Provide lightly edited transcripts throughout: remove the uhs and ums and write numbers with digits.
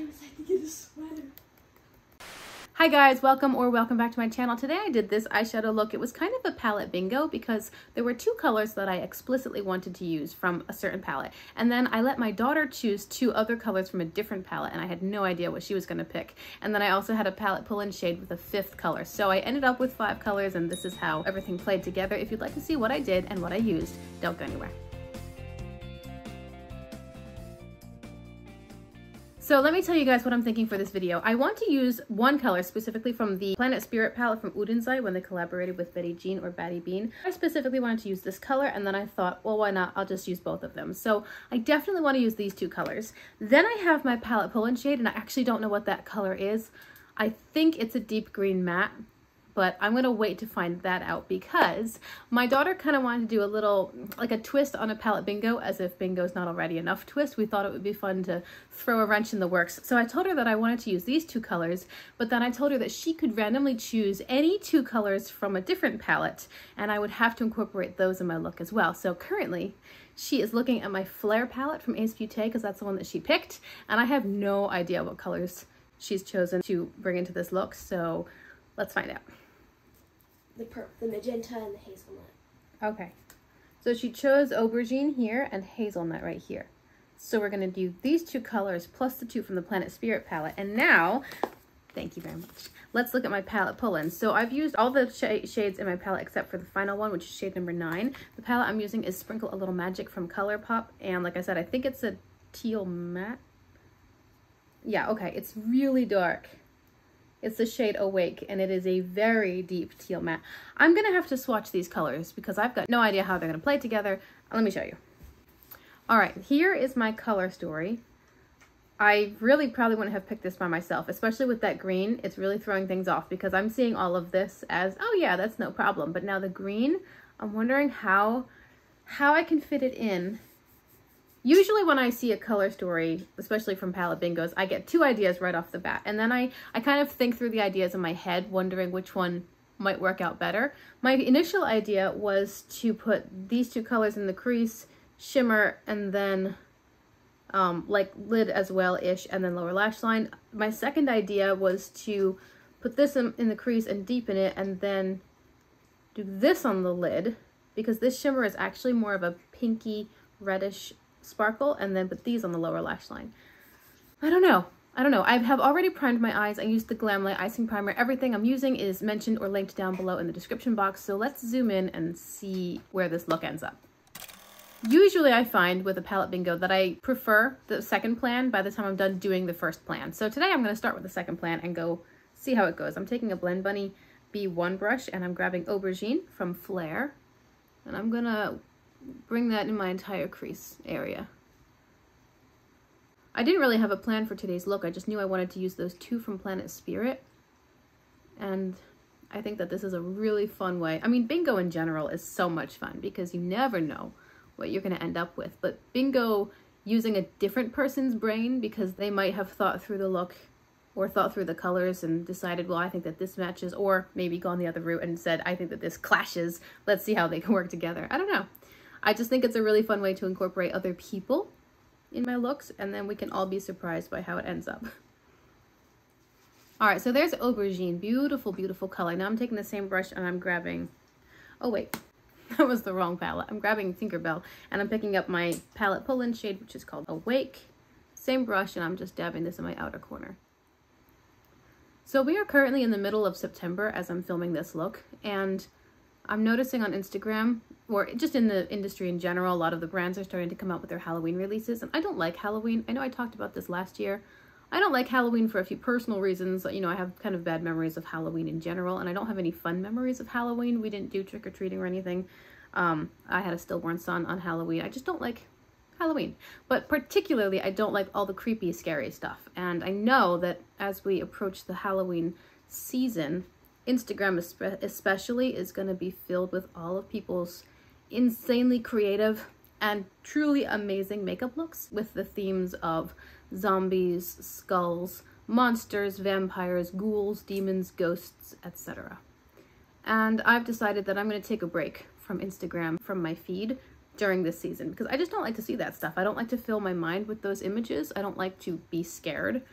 damn it, I can get a sweater. Hi guys, welcome back to my channel. Today I did this eyeshadow look. It was kind of a palette bingo because there were two colors that I explicitly wanted to use from a certain palette. And then I let my daughter choose two other colors from a different palette and I had no idea what she was gonna pick. And then I also had a palette pull-in shade with a fifth color. So I ended up with 5 colors and this is how everything played together. If you'd like to see what I did and what I used, don't go anywhere. So let me tell you guys what I'm thinking for this video. I want to use one color specifically from the Planet Spirit palette from Udenzai when they collaborated with Betty Jean or Batty Bean. I specifically wanted to use this color and then I thought, well, why not? I'll just use both of them. So I definitely want to use these two colors. Then I have my palette pull-in shade and I actually don't know what that color is. I think it's a deep green matte, but I'm gonna wait to find that out because my daughter kind of wanted to do a little, like a twist on a palette bingo, as if bingo's not already enough twist. We thought it would be fun to throw a wrench in the works. So I told her that I wanted to use these two colors, but then I told her that she could randomly choose any two colors from a different palette and I would have to incorporate those in my look as well. So currently, she is looking at my Flare palette from Ace Beauté because that's the one that she picked, and I have no idea what colors she's chosen to bring into this look, so let's find out. The magenta and the hazelnut. Okay, so she chose aubergine here and hazelnut right here. So we're gonna do these two colors plus the two from the Planet Spirit palette. And now, thank you very much. Let's look at my palette pull-in. So I've used all the shades in my palette except for the final one, which is shade number 9. The palette I'm using is Sprinkle a Little Magic from ColourPop. And like I said, I think it's a teal matte. Yeah, okay, it's really dark. It's the shade Awake, and it is a very deep teal matte. I'm gonna have to swatch these colors because I've got no idea how they're gonna play together. Let me show you. All right, here is my color story. I really probably wouldn't have picked this by myself, especially with that green. It's really throwing things off because I'm seeing all of this as, oh yeah, that's no problem. But now the green, I'm wondering how I can fit it in. Usually when I see a color story, especially from palette bingos, I get 2 ideas right off the bat. And then I kind of think through the ideas in my head, wondering which one might work out better. My initial idea was to put these 2 colors in the crease, shimmer, and then like lid as well-ish, and then lower lash line. My second idea was to put this in the crease and deepen it, and then do this on the lid, because this shimmer is actually more of a pinky reddish sparkle, and then put these on the lower lash line. I don't know. I have already primed my eyes. I used the Glamlight Icing Primer. Everything I'm using is mentioned or linked down below in the description box, so let's zoom in and see where this look ends up. Usually I find with a palette bingo that I prefer the second plan by the time I'm done doing the first plan. So today I'm going to start with the second plan and go see how it goes. I'm taking a Blend Bunny B1 brush and I'm grabbing Aubergine from Flare, and I'm going to bring that in my entire crease area. I didn't really have a plan for today's look. I just knew I wanted to use those 2 from Planet Spirit. And I think that this is a really fun way. I mean, bingo in general is so much fun because you never know what you're going to end up with. But bingo using a different person's brain because they might have thought through the look or thought through the colors and decided, well, I think that this matches, or maybe gone the other route and said, I think that this clashes. Let's see how they can work together. I don't know. I just think it's a really fun way to incorporate other people in my looks, and then we can all be surprised by how it ends up. All right, so there's Aubergine. Beautiful, beautiful color. Now I'm taking the same brush and I'm grabbing, oh wait, that was the wrong palette. I'm grabbing Tinkerbell and I'm picking up my palette pull-in shade, which is called Awake. Same brush, and I'm just dabbing this in my outer corner. So we are currently in the middle of September as I'm filming this look, and I'm noticing on Instagram, or just in the industry in general, a lot of the brands are starting to come out with their Halloween releases, and I don't like Halloween. I know I talked about this last year. I don't like Halloween for a few personal reasons. You know, I have kind of bad memories of Halloween in general, and I don't have any fun memories of Halloween. We didn't do trick-or-treating or anything. I had a stillborn son on Halloween. I just don't like Halloween. But particularly, I don't like all the creepy, scary stuff. And I know that as we approach the Halloween season, Instagram especially is going to be filled with all of people's insanely creative and truly amazing makeup looks with the themes of zombies, skulls, monsters, vampires, ghouls, demons, ghosts, etc. And I've decided that I'm going to take a break from Instagram, from my feed during this season, because I just don't like to see that stuff. I don't like to fill my mind with those images. I don't like to be scared.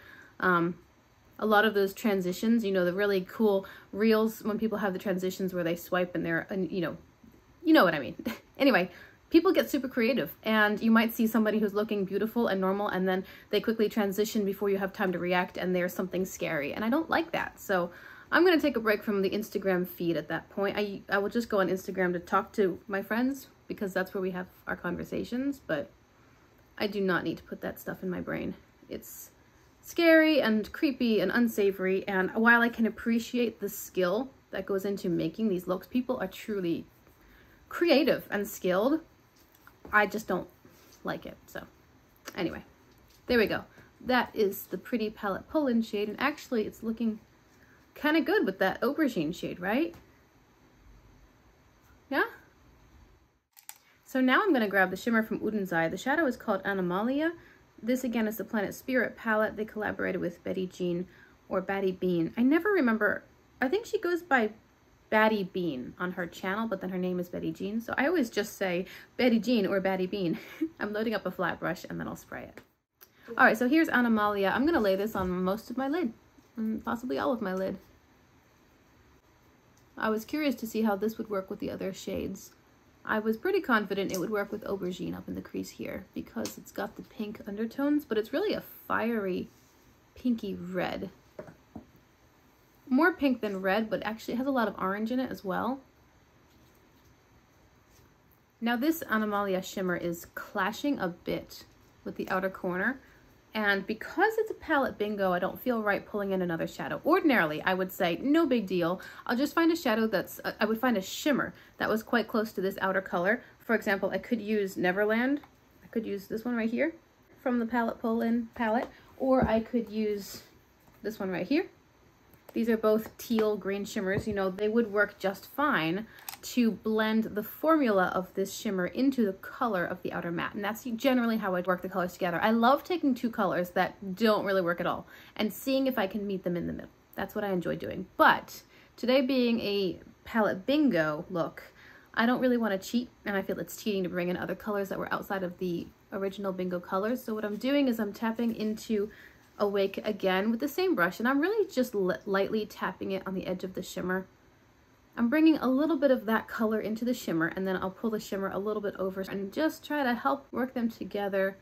A lot of those transitions, you know, the really cool reels when people have the transitions where they swipe and they're, you know what I mean. Anyway, people get super creative, and you might see somebody who's looking beautiful and normal, and then they quickly transition before you have time to react, and there's something scary, and I don't like that. So I'm going to take a break from the Instagram feed at that point. I will just go on Instagram to talk to my friends, because that's where we have our conversations, but I do not need to put that stuff in my brain. It's scary and creepy and unsavory, and while I can appreciate the skill that goes into making these looks, people are truly creative and skilled, I just don't like it. So anyway, there we go. That is the Pretty Palette Pull-In shade, and actually it's looking kind of good with that aubergine shade, right? Yeah? So now I'm going to grab the shimmer from Udenzai. The shadow is called Anomalia. This again is the Planet Spirit palette. They collaborated with Betty Jean or Batty Bean. I never remember, I think she goes by Batty Bean on her channel, but then her name is Betty Jean. So I always just say Betty Jean or Batty Bean. I'm loading up a flat brush and then I'll spray it. All right, so here's Anomalia. I'm going to lay this on most of my lid, and possibly all of my lid. I was curious to see how this would work with the other shades. I was pretty confident it would work with aubergine up in the crease here because it's got the pink undertones, but it's really a fiery pinky red. More pink than red, but actually it has a lot of orange in it as well. Now this Anomalia shimmer is clashing a bit with the outer corner, and because it's a palette bingo, I don't feel right pulling in another shadow. Ordinarily, I would say, no big deal. I'll just find a shadow that's, I would find a shimmer that was quite close to this outer color. For example, I could use Neverland. I could use this one right here from the Palette Pull-In palette, or I could use this one right here. These are both teal green shimmers. You know, they would work just fine to blend the formula of this shimmer into the color of the outer matte. And that's generally how I work the colors together. I love taking two colors that don't really work at all and seeing if I can meet them in the middle. That's what I enjoy doing. But today being a palette bingo look, I don't really want to cheat, and I feel it's cheating to bring in other colors that were outside of the original bingo colors. So what I'm doing is I'm tapping into Awake again with the same brush, and I'm really just lightly tapping it on the edge of the shimmer. I'm bringing a little bit of that color into the shimmer, and then I'll pull the shimmer a little bit over and just try to help work them together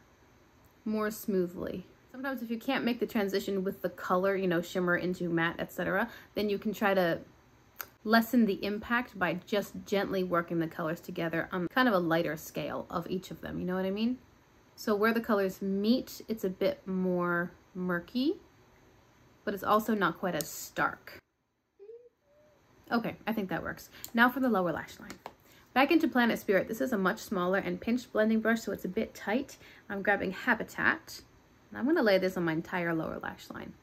more smoothly. Sometimes if you can't make the transition with the color, you know, shimmer into matte, etc., then you can try to lessen the impact by just gently working the colors together on kind of a lighter scale of each of them, you know what I mean? So where the colors meet, it's a bit more murky, but it's also not quite as stark. Okay, I think that works. Now for the lower lash line. Back into Planet Spirit. This is a much smaller and pinched blending brush, so it's a bit tight. I'm grabbing Habitat, and I'm going to lay this on my entire lower lash line.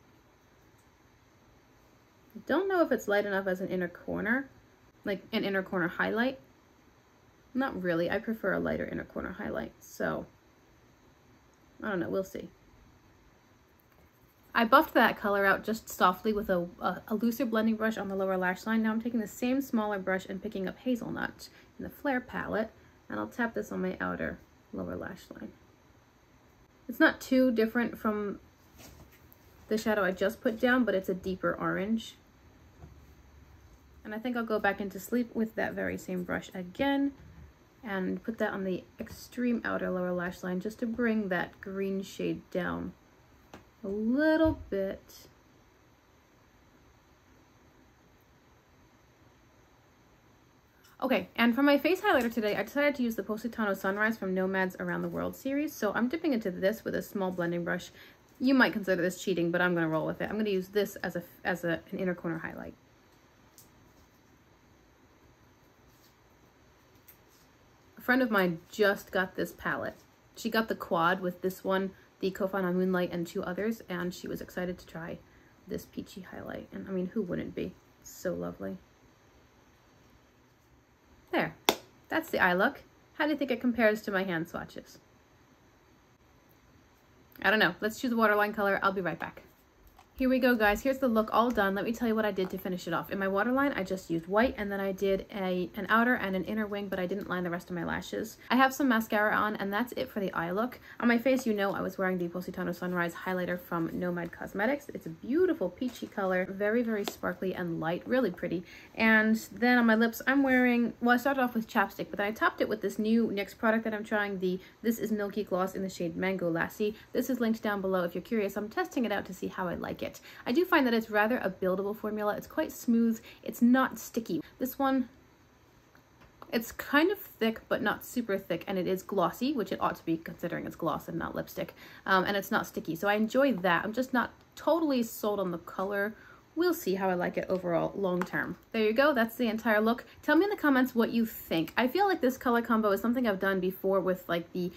I don't know if it's light enough as an inner corner, like an inner corner highlight. Not really. I prefer a lighter inner corner highlight, so I don't know. We'll see. I buffed that color out just softly with a looser blending brush on the lower lash line. Now I'm taking the same smaller brush and picking up Hazelnut in the Flare palette, and I'll tap this on my outer lower lash line. It's not too different from the shadow I just put down, but it's a deeper orange. And I think I'll go back into Sleep with that very same brush again and put that on the extreme outer lower lash line just to bring that green shade down a little bit. Okay, and for my face highlighter today, I decided to use the Positano Sunrise from Nomad's Around the World series. So I'm dipping into this with a small blending brush. You might consider this cheating, but I'm going to roll with it. I'm going to use this as an inner corner highlight. A friend of mine just got this palette. She got the quad with this one, the Kofana Moonlight, and 2 others, and she was excited to try this peachy highlight. And I mean, who wouldn't be? It's so lovely. There. That's the eye look. How do you think it compares to my hand swatches? I don't know. Let's choose a waterline color. I'll be right back. Here we go, guys. Here's the look all done. Let me tell you what I did to finish it off. In my waterline, I just used white, and then I did an outer and an inner wing, but I didn't line the rest of my lashes. I have some mascara on, and that's it for the eye look. On my face, you know I was wearing the Positano Sunrise highlighter from Nomad Cosmetics. It's a beautiful peachy color, very, very sparkly and light, really pretty. And then on my lips, I'm wearing, well, I started off with chapstick, but then I topped it with this new NYX product that I'm trying, the This Is Milky Gloss in the shade Mango Lassie. This is linked down below if you're curious. I'm testing it out to see how I like it. I do find that it's rather a buildable formula. It's quite smooth. It's not sticky. This one, it's kind of thick, but not super thick, and it is glossy, which it ought to be considering it's gloss and not lipstick, and it's not sticky. So I enjoy that. I'm just not totally sold on the color. We'll see how I like it overall long term. There you go. That's the entire look. Tell me in the comments what you think. I feel like this color combo is something I've done before with like the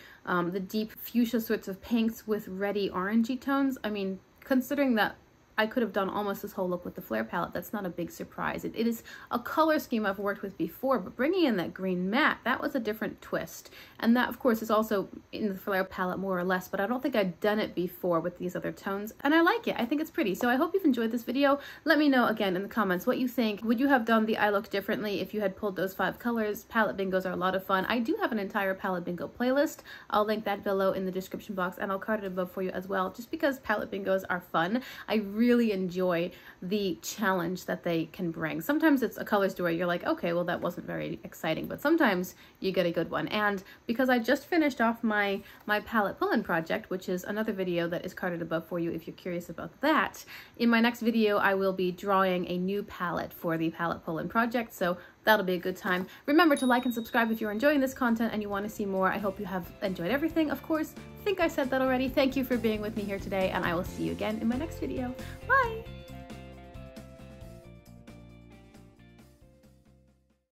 deep fuchsia sorts of pinks with reddy orangey tones. I mean, considering that I could have done almost this whole look with the Flare palette, that's not a big surprise. It is a color scheme I've worked with before, but bringing in that green matte, that was a different twist. And that, of course, is also in the Flare palette more or less, but I don't think I'd done it before with these other tones, and I like it. I think it's pretty. So I hope you've enjoyed this video. Let me know, again, in the comments what you think. Would you have done the eye look differently if you had pulled those 5 colors? Palette bingos are a lot of fun. I do have an entire palette bingo playlist. I'll link that below in the description box, and I'll card it above for you as well, just because palette bingos are fun. I really enjoy the challenge that they can bring. Sometimes it's a color story, you're like, okay, well, that wasn't very exciting, but sometimes you get a good one. And because I just finished off my palette pull-in project, which is another video that is carded above for you if you're curious about that, in my next video I will be drawing a new palette for the palette pull-in project, so that'll be a good time. Remember to like and subscribe if you're enjoying this content and you want to see more. I hope you have enjoyed everything, of course. I think I said that already. Thank you for being with me here today, and I will see you again in my next video. Bye!